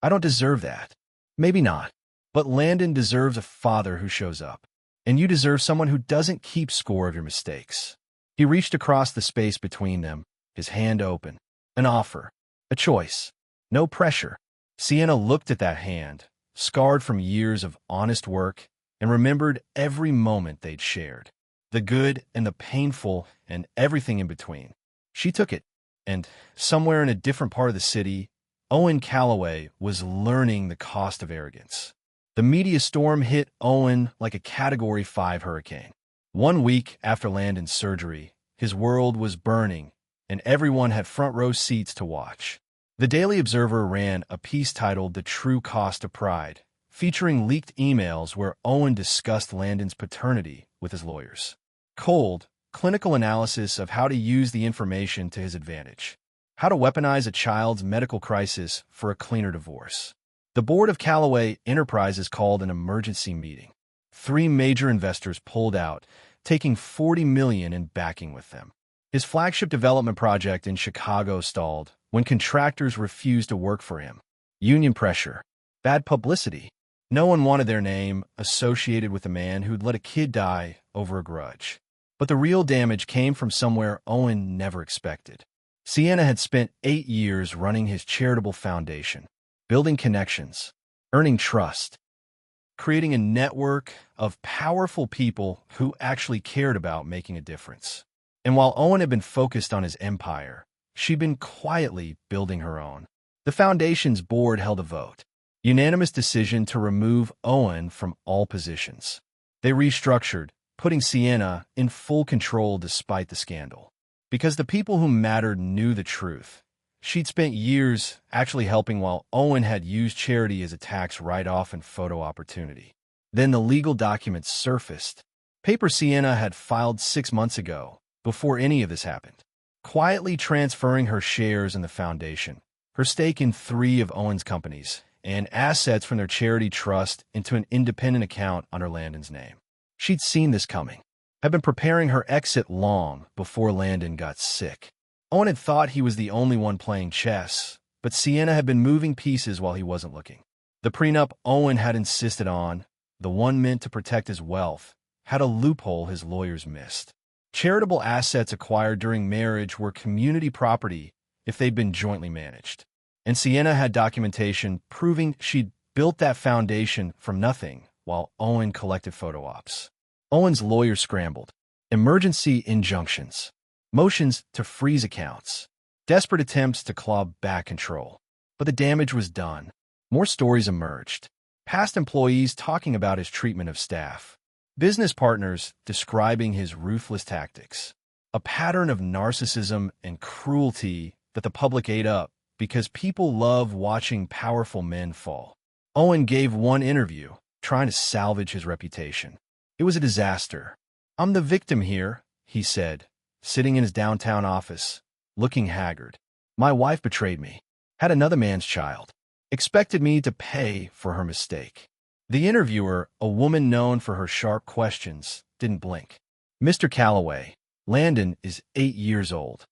I don't deserve that. Maybe not. But Landon deserves a father who shows up. And you deserve someone who doesn't keep score of your mistakes. He reached across the space between them, his hand open. An offer. A choice. No pressure. Sienna looked at that hand, scarred from years of honest work, and remembered every moment they'd shared. The good and the painful and everything in between. She took it. And somewhere in a different part of the city, Owen Calloway was learning the cost of arrogance. The media storm hit Owen like a Category 5 hurricane. 1 week after Landon's surgery, his world was burning, and everyone had front-row seats to watch. The Daily Observer ran a piece titled The True Cost of Pride, featuring leaked emails where Owen discussed Landon's paternity with his lawyers. Cold, clinical analysis of how to use the information to his advantage. How to weaponize a child's medical crisis for a cleaner divorce. The board of Calloway Enterprises called an emergency meeting. 3 major investors pulled out, taking $40 million in backing with them. His flagship development project in Chicago stalled when contractors refused to work for him. Union pressure. Bad publicity. No one wanted their name associated with a man who'd let a kid die over a grudge. But the real damage came from somewhere Owen never expected. Sienna had spent 8 years running his charitable foundation, building connections, earning trust, creating a network of powerful people who actually cared about making a difference. And while Owen had been focused on his empire, she'd been quietly building her own. The foundation's board held a vote. Unanimous decision to remove Owen from all positions. They restructured, putting Sienna in full control despite the scandal. Because the people who mattered knew the truth. She'd spent years actually helping while Owen had used charity as a tax write-off and photo opportunity. Then the legal documents surfaced. Paper Sienna had filed 6 months ago, before any of this happened. Quietly transferring her shares in the foundation, her stake in 3 of Owen's companies, and assets from their charity trust into an independent account under Landon's name. She'd seen this coming. Had been preparing her exit long before Landon got sick. Owen had thought he was the only one playing chess, but Sienna had been moving pieces while he wasn't looking. The prenup Owen had insisted on, the one meant to protect his wealth, had a loophole his lawyers missed. Charitable assets acquired during marriage were community property if they'd been jointly managed. And Sienna had documentation proving she'd built that foundation from nothing while Owen collected photo ops. Owen's lawyers scrambled. Emergency injunctions. Motions to freeze accounts. Desperate attempts to claw back control. But the damage was done. More stories emerged. Past employees talking about his treatment of staff. Business partners describing his ruthless tactics. A pattern of narcissism and cruelty that the public ate up because people love watching powerful men fall. Owen gave one interview, trying to salvage his reputation. It was a disaster. "I'm the victim here," he said, sitting in his downtown office, looking haggard. "My wife betrayed me, had another man's child, expected me to pay for her mistake." The interviewer, a woman known for her sharp questions, didn't blink. "Mr. Calloway, Landon is 8 years old.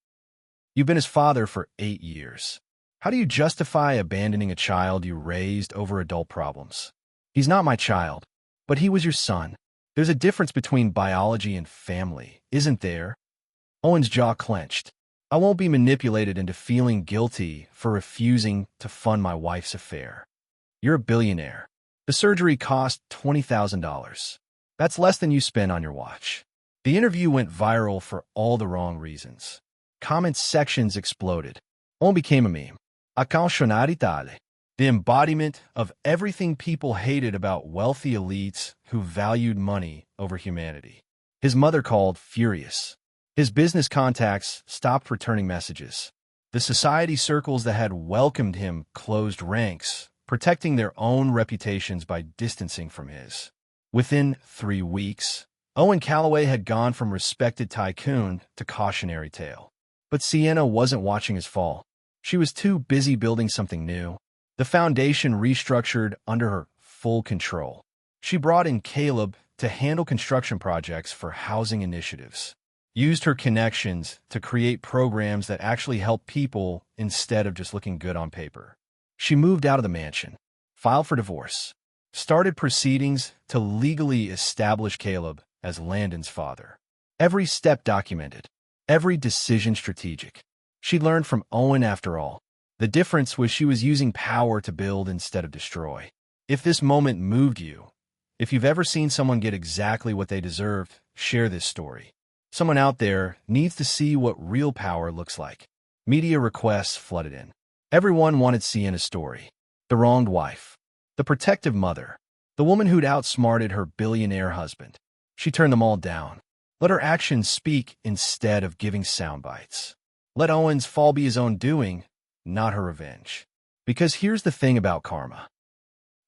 You've been his father for 8 years. How do you justify abandoning a child you raised over adult problems? He's not my child, but he was your son. There's a difference between biology and family, isn't there?" Owen's jaw clenched. "I won't be manipulated into feeling guilty for refusing to fund my wife's affair. You're a billionaire. The surgery cost $20,000. That's less than you spent on your watch." The interview went viral for all the wrong reasons. Comment sections exploded. Owen became a meme. A cautionare tale. The embodiment of everything people hated about wealthy elites who valued money over humanity. His mother called furious. His business contacts stopped returning messages. The society circles that had welcomed him closed ranks, protecting their own reputations by distancing from his. Within 3 weeks, Owen Calloway had gone from respected tycoon to cautionary tale. But Sienna wasn't watching his fall. She was too busy building something new. The foundation restructured under her full control. She brought in Caleb to handle construction projects for housing initiatives. Used her connections to create programs that actually help people instead of just looking good on paper. She moved out of the mansion, filed for divorce, started proceedings to legally establish Caleb as Landon's father. Every step documented, every decision strategic. She learned from Owen after all. The difference was she was using power to build instead of destroy. If this moment moved you, if you've ever seen someone get exactly what they deserved, share this story. Someone out there needs to see what real power looks like. Media requests flooded in. Everyone wanted Sienna's story. The wronged wife. The protective mother. The woman who'd outsmarted her billionaire husband. She turned them all down. Let her actions speak instead of giving sound bites. Let Owen's fall be his own doing, not her revenge. Because here's the thing about karma.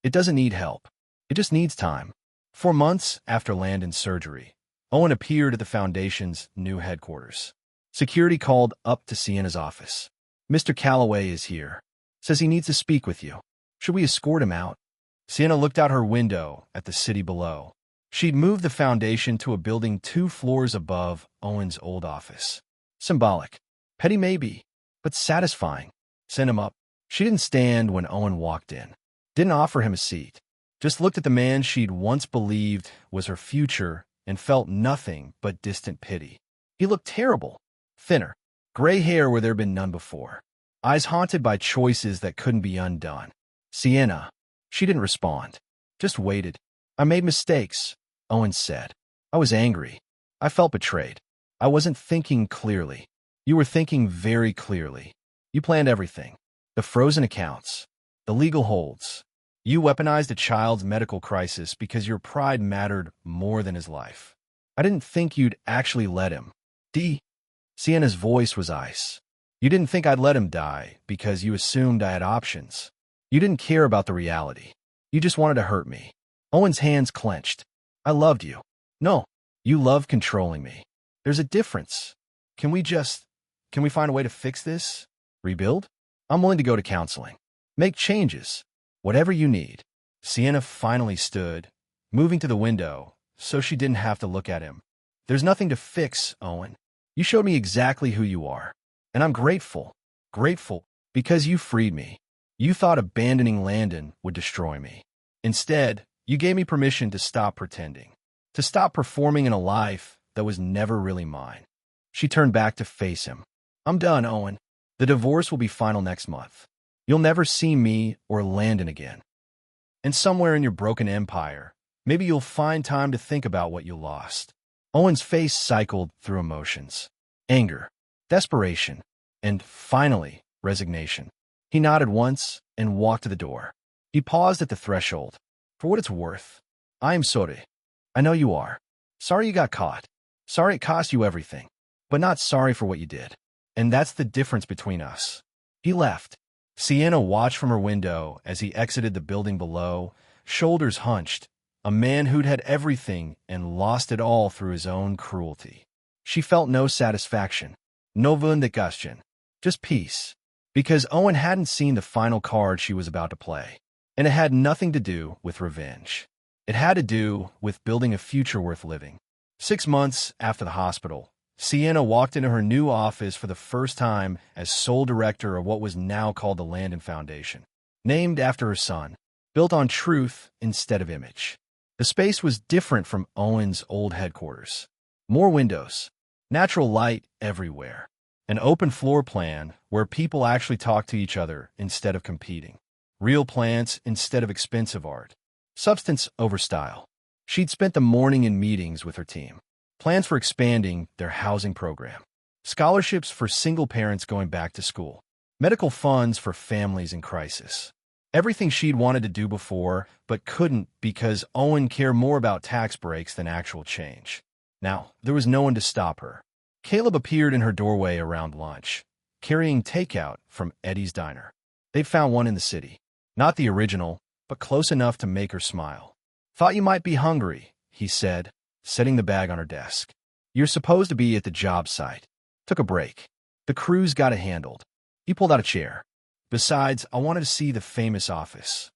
It doesn't need help. It just needs time. 4 months after Landon's surgery, Owen appeared at the Foundation's new headquarters. Security called up to Sienna's office. "Mr. Calloway is here. Says he needs to speak with you. Should we escort him out?" Sienna looked out her window at the city below. She'd moved the Foundation to a building 2 floors above Owen's old office. Symbolic. Petty maybe, but satisfying. Send him up. She didn't stand when Owen walked in. Didn't offer him a seat. Just looked at the man she'd once believed was her future and felt nothing but distant pity. He looked terrible. Thinner. Gray hair where there'd been none before. Eyes haunted by choices that couldn't be undone. Sienna. She didn't respond. Just waited. "I made mistakes," Owen said. "I was angry. I felt betrayed. I wasn't thinking clearly. You were thinking very clearly. You planned everything. The frozen accounts. The legal holds. You weaponized a child's medical crisis because your pride mattered more than his life. I didn't think you'd actually let him. Sienna's voice was ice. You didn't think I'd let him die because you assumed I had options. You didn't care about the reality. You just wanted to hurt me." Owen's hands clenched. "I loved you." "No, you loved controlling me. There's a difference. Can we find a way to fix this? Rebuild? I'm willing to go to counseling. Make changes. Whatever you need." Sienna finally stood, moving to the window so she didn't have to look at him. "There's nothing to fix, Owen. You showed me exactly who you are. And I'm grateful. Grateful because you freed me. You thought abandoning Landon would destroy me. Instead, you gave me permission to stop pretending. To stop performing in a life that was never really mine." She turned back to face him. "I'm done, Owen. The divorce will be final next month. You'll never see me or Landon again. And somewhere in your broken empire, maybe you'll find time to think about what you lost." Owen's face cycled through emotions. Anger, desperation, and finally, resignation. He nodded once and walked to the door. He paused at the threshold. "For what it's worth, I am sorry. I know you are. Sorry you got caught. Sorry it cost you everything. But not sorry for what you did. And that's the difference between us." He left. Sienna watched from her window as he exited the building below, shoulders hunched, a man who'd had everything and lost it all through his own cruelty. She felt no satisfaction, no vindication, just peace. Because Owen hadn't seen the final card she was about to play. And it had nothing to do with revenge. It had to do with building a future worth living. 6 months after the hospital, Sienna walked into her new office for the first time as sole director of what was now called the Landon Foundation. Named after her son, built on truth instead of image. The space was different from Owen's old headquarters. More windows, natural light everywhere. An open floor plan where people actually talk to each other instead of competing. Real plants instead of expensive art. Substance over style. She'd spent the morning in meetings with her team. Plans for expanding their housing program. Scholarships for single parents going back to school. Medical funds for families in crisis. Everything she'd wanted to do before, but couldn't because Owen cared more about tax breaks than actual change. Now, there was no one to stop her. Caleb appeared in her doorway around lunch, carrying takeout from Eddie's diner. They'd found one in the city. Not the original, but close enough to make her smile. "Thought you might be hungry," he said, setting the bag on her desk. "You're supposed to be at the job site." Took a break. "The crew's got it handled." He pulled out a chair. "Besides, I wanted to see the famous office."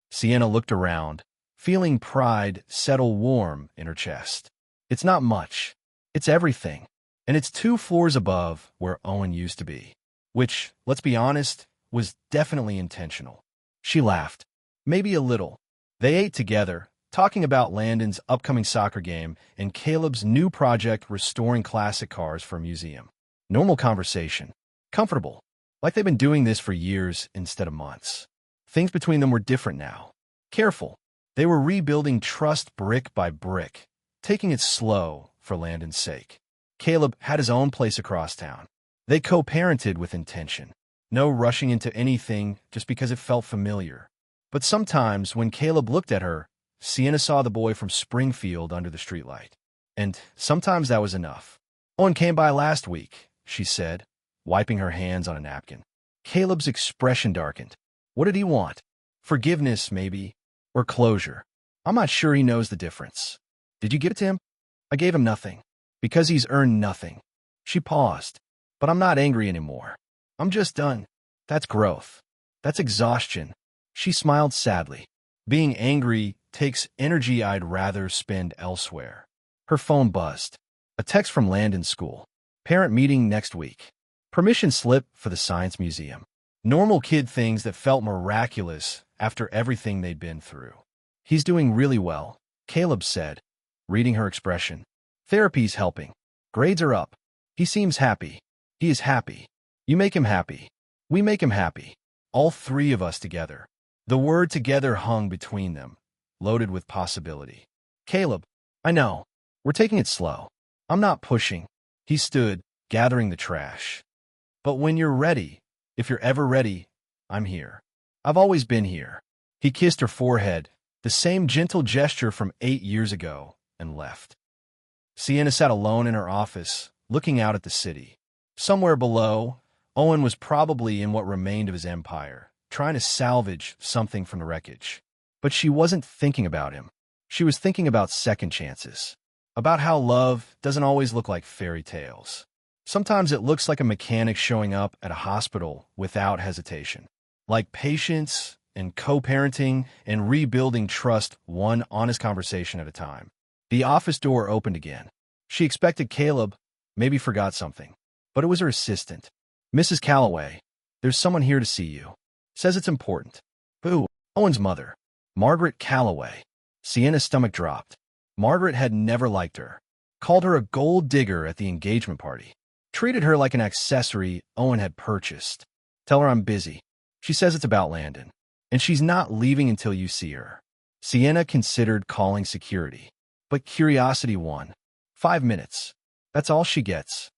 Sienna looked around, feeling pride settle warm in her chest. It's not much. It's everything. And it's 2 floors above where Owen used to be. Which, let's be honest, was definitely intentional. She laughed. Maybe a little. They ate together, talking about Landon's upcoming soccer game and Caleb's new project restoring classic cars for a museum. Normal conversation. Comfortable. Like they've been doing this for years instead of months. Things between them were different now. Careful. They were rebuilding trust brick by brick, taking it slow for Landon's sake. Caleb had his own place across town. They co-parented with intention. No rushing into anything just because it felt familiar. But sometimes when Caleb looked at her, Sienna saw the boy from Springfield under the streetlight. And sometimes that was enough. Owen came by last week, she said, wiping her hands on a napkin. Caleb's expression darkened. What did he want? Forgiveness, maybe, or closure. I'm not sure he knows the difference. Did you give it to him? I gave him nothing. Because he's earned nothing. She paused. But I'm not angry anymore. I'm just done. That's growth. That's exhaustion. She smiled sadly. Being angry takes energy I'd rather spend elsewhere. Her phone buzzed. A text from Landon's school. Parent meeting next week. Permission slip for the Science Museum. Normal kid things that felt miraculous after everything they'd been through. He's doing really well, Caleb said, reading her expression. Therapy's helping. Grades are up. He seems happy. He is happy. You make him happy. We make him happy. All 3 of us together. The word together hung between them, loaded with possibility. Caleb, I know. We're taking it slow. I'm not pushing. He stood, gathering the trash. But when you're ready, if you're ever ready, I'm here. I've always been here. He kissed her forehead, the same gentle gesture from 8 years ago, and left. Sienna sat alone in her office, looking out at the city. Somewhere below, Owen was probably in what remained of his empire, trying to salvage something from the wreckage. But she wasn't thinking about him. She was thinking about second chances. About how love doesn't always look like fairy tales. Sometimes it looks like a mechanic showing up at a hospital without hesitation. Like patience and co-parenting and rebuilding trust one honest conversation at a time. The office door opened again. She expected Caleb, maybe forgot something. But it was her assistant. Mrs. Calloway, there's someone here to see you. Says it's important. Boo, Owen's mother. Margaret Calloway. Sienna's stomach dropped. Margaret had never liked her. Called her a gold digger at the engagement party. Treated her like an accessory Owen had purchased. Tell her I'm busy. She says it's about Landon. And she's not leaving until you see her. Sienna considered calling security. But curiosity won. 5 minutes. That's all she gets.